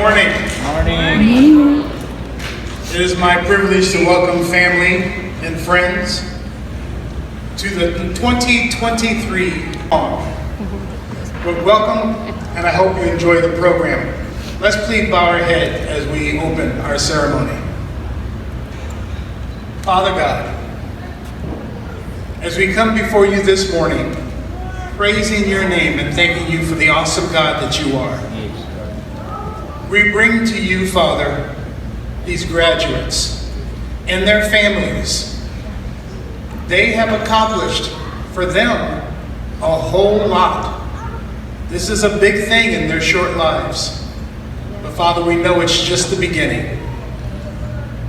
morning. Morning. It is my privilege to welcome family and friends to the 2023 Hall. But welcome, and I hope you enjoy the program. Let's please bow our head as we open our ceremony. Father God, as we come before you this morning, praising your name and thanking you for the awesome God that you are, we bring to you, Father, these graduates and their families. They have accomplished for them a whole lot. This is a big thing in their short lives. But Father, we know it's just the beginning.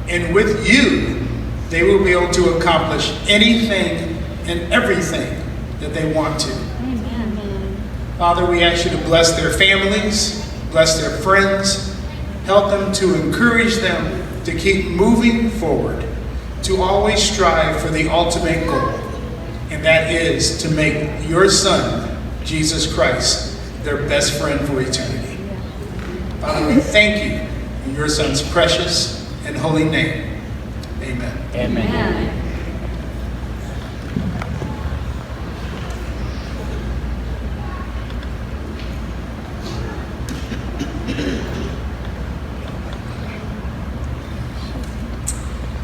And with you, they will be able to accomplish anything and everything that they want to. Amen. Father, we ask you to bless their families, bless their friends, help them to encourage them to keep moving forward, to always strive for the ultimate goal, and that is to make your Son, Jesus Christ, their best friend for eternity. Father, we thank you in your Son's precious and holy name. Amen. Amen.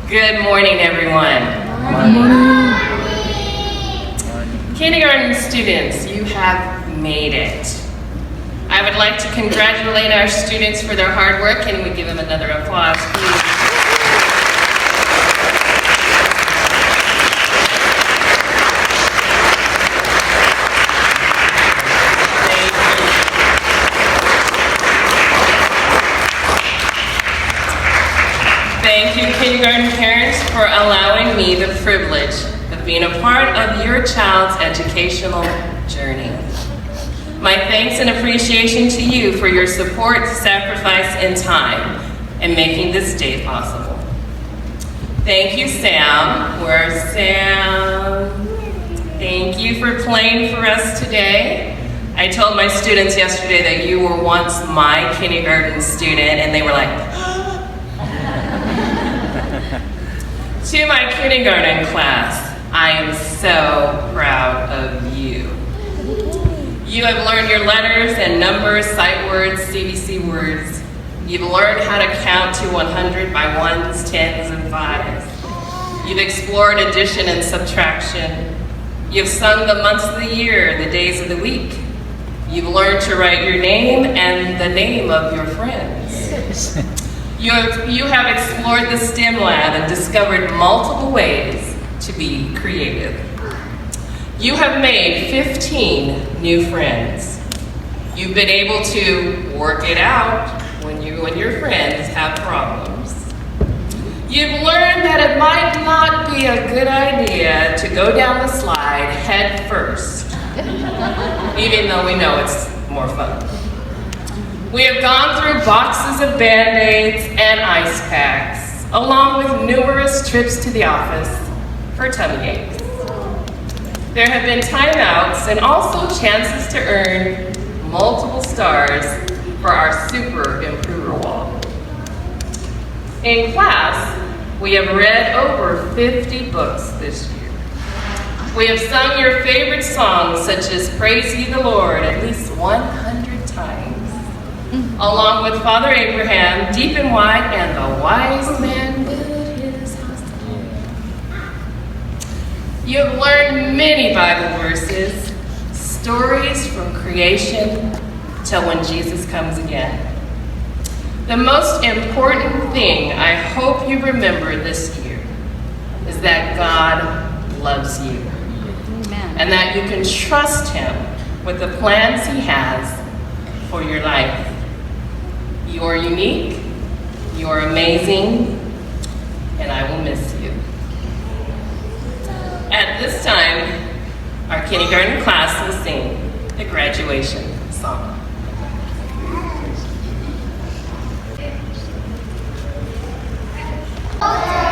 Good morning, everyone. Good morning. Kindergarten students, you have made it. I would like to congratulate our students for their hard work. Can we give them another applause, please? Thank you, kindergarten parents, for allowing me the privilege of being a part of your child's educational journey. My thanks and appreciation to you for your support, sacrifice, and time in making this day possible. Thank you, Sam. Where's Sam? Thank you for playing for us today. I told my students yesterday that you were once my kindergarten student, and they were like, To my kindergarten class, I am so proud of you. You have learned your letters and numbers, sight words, CVC words. You've learned how to count to 100 by ones, tens, and fives. You've explored addition and subtraction. You've sung the months of the year, the days of the week. You've learned to write your name and the name of your friends. You have explored the STEM lab and discovered multiple ways to be creative. You have made 15 new friends. You've been able to work it out when you and your friends have problems. You've learned that it might not be a good idea to go down the slide head first, even though we know it's more fun. We have gone through boxes of Band-Aids and ice packs, along with numerous trips to the office for tummy aches. There have been timeouts and also chances to earn multiple stars for our Super Improver Wall. In class, we have read over 50 books this year. We have sung your favorite songs, such as Praise Ye the Lord, at least 100 times. Along with Father Abraham, deep and wide, and the wise man built his house. You have learned many Bible verses, stories from creation till when Jesus comes again. The most important thing I hope you remember this year is that God loves you. Amen. And that you can trust him with the plans he has for your life. You are unique, you are amazing, and I will miss you. At this time, our kindergarten class will sing the graduation song. Closer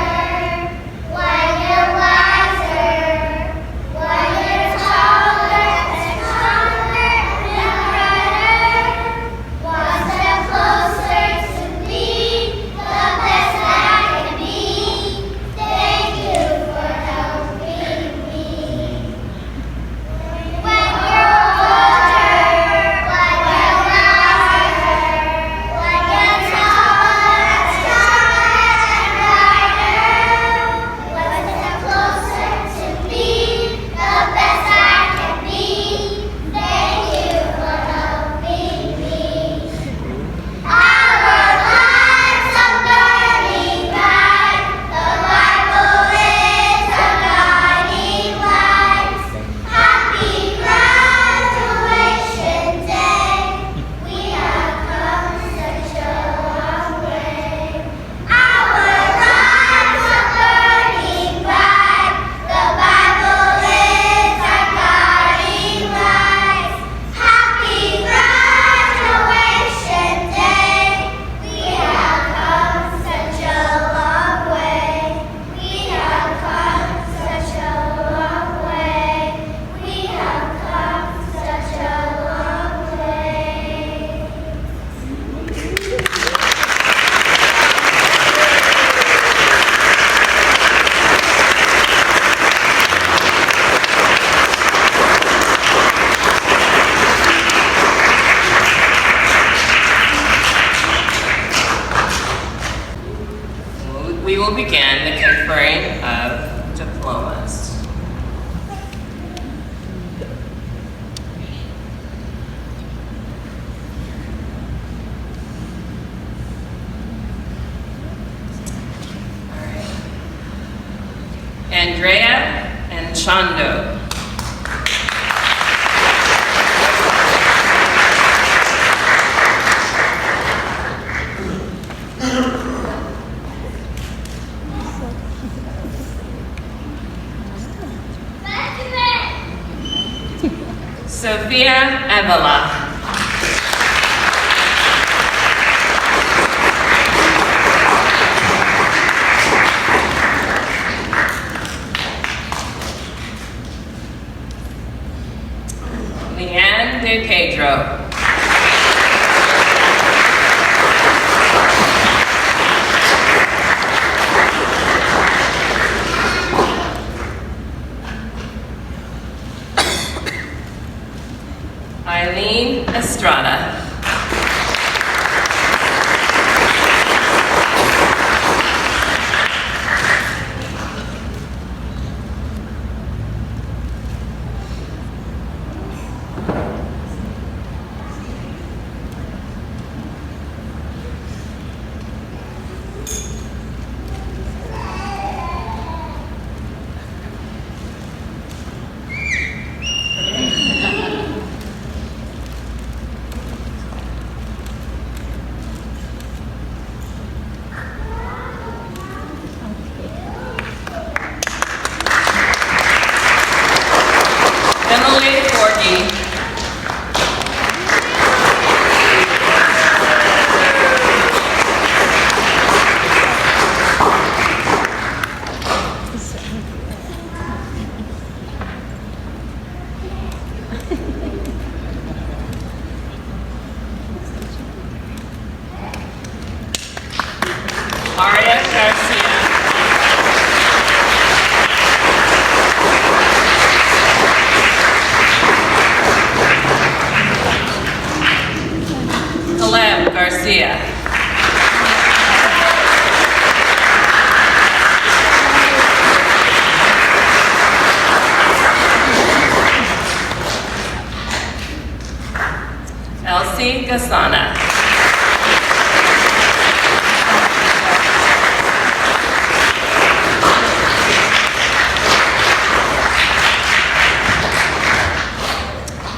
will begin the conferring of diplomas. Andrea and Chando. Sophia Avila. Leanne De Pedro. Eileen Estrada. Emily Forgy. Aria Garcia. Caleb Garcia. Elsie Gasana.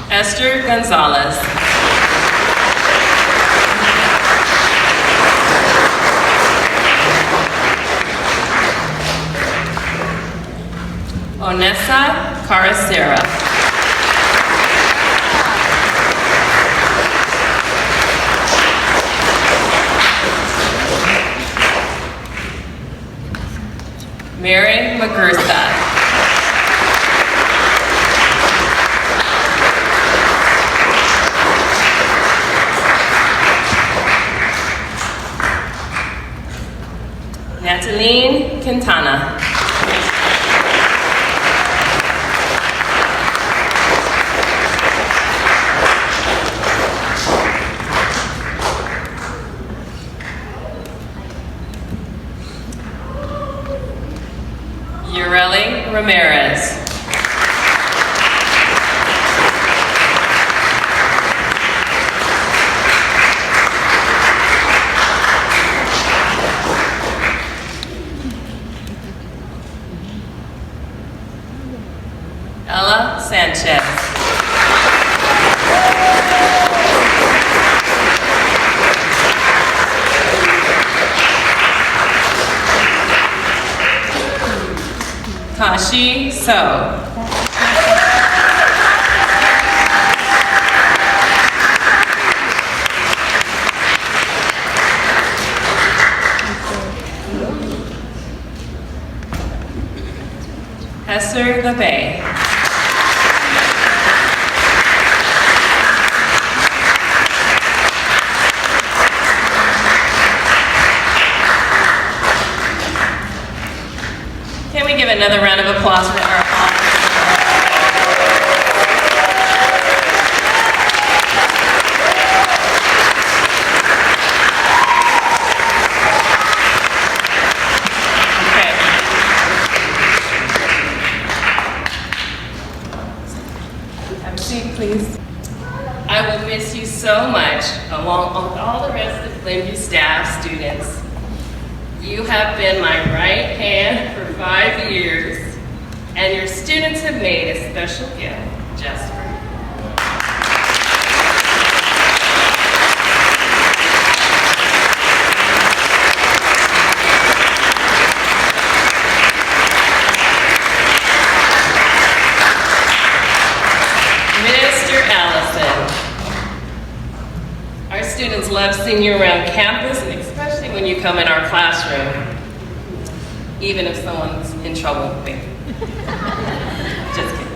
Esther Gonzalez. Onessa Caracera. Mary McGurtha. Nataline Quintana. Ureli Ramirez. Ella Sanchez. Kashi So. Hester Gabay. Can we give another round of applause for our I will miss you so much, along with all the rest of Glenview staff, students. You have been my right hand for 5 years, and your students have made a special gift just for you. Mr. Allison, our students love seeing you around campus, and especially when you come in our classroom, even if someone's in trouble. Just kidding.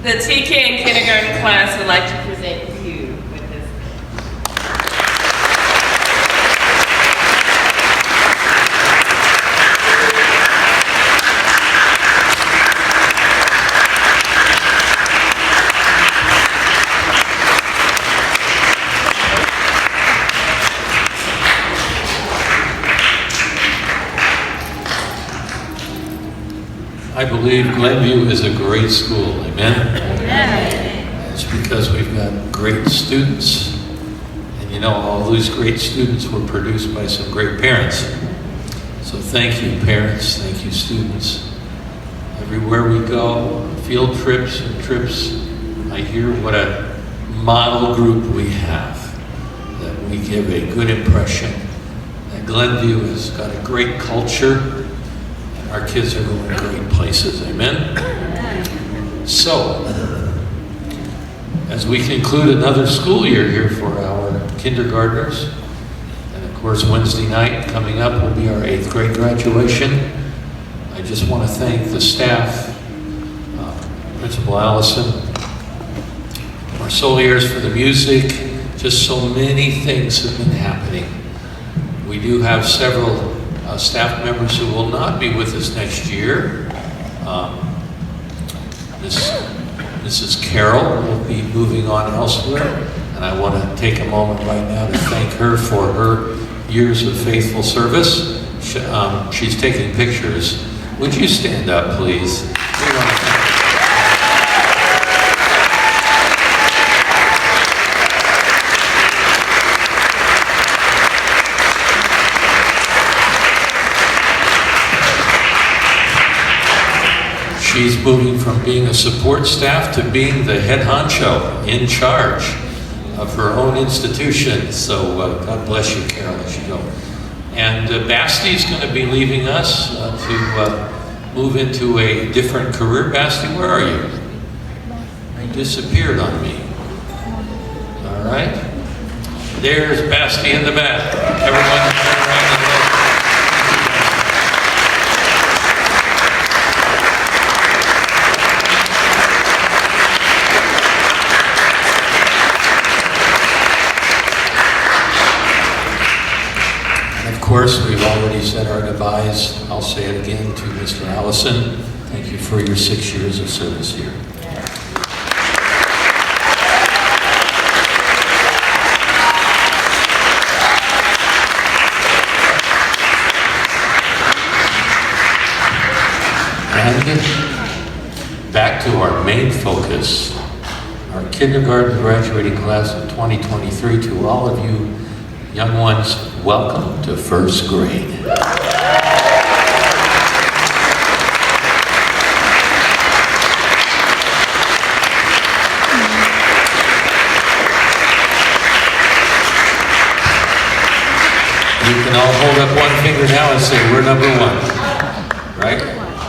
The TK and kindergarten class would like to present you with this. I believe Glenview is a great school, amen? It's because we've got great students. And you know, all these great students were produced by some great parents. So thank you, parents, thank you, students. Everywhere we go, field trips and trips, I hear what a model group we have, that we give a good impression, that Glenview has got a great culture. Our kids are going to great places, amen? So, as we conclude another school year here for our kindergartners, and of course Wednesday night coming up will be our 8th grade graduation, I just want to thank the staff, Principal Allison, our Soliers for the music. Just so many things have been happening. We do have several staff members who will not be with us next year. Mrs. Carroll will be moving on elsewhere, and I want to take a moment right now to thank her for her years of faithful service. She's taking pictures. Would you stand up, please? We want to thank She's moving from being a support staff to being the head honcho in charge of her own institution. So God bless you, Carol, as you go. And Basti's going to be leaving us to move into a different career. Basti, where are you? You disappeared on me. All right. There's Basti in the back. Everyone turn around and look. Of course, we've already said our goodbyes. I'll say it again to Mr. Allison. Thank you for your 6 years of service here. And back to our main focus, our kindergarten graduating class of 2023. To all of you young ones, welcome to first grade. You can all hold up one finger now and say, we're number one. Right?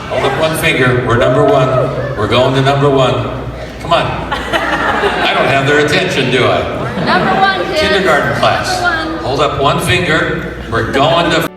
Hold up one finger, we're number one. We're going to number one. Come on. I don't have their attention, do I? Number one, kids. Kindergarten class. Number one. Hold up one finger. We're going to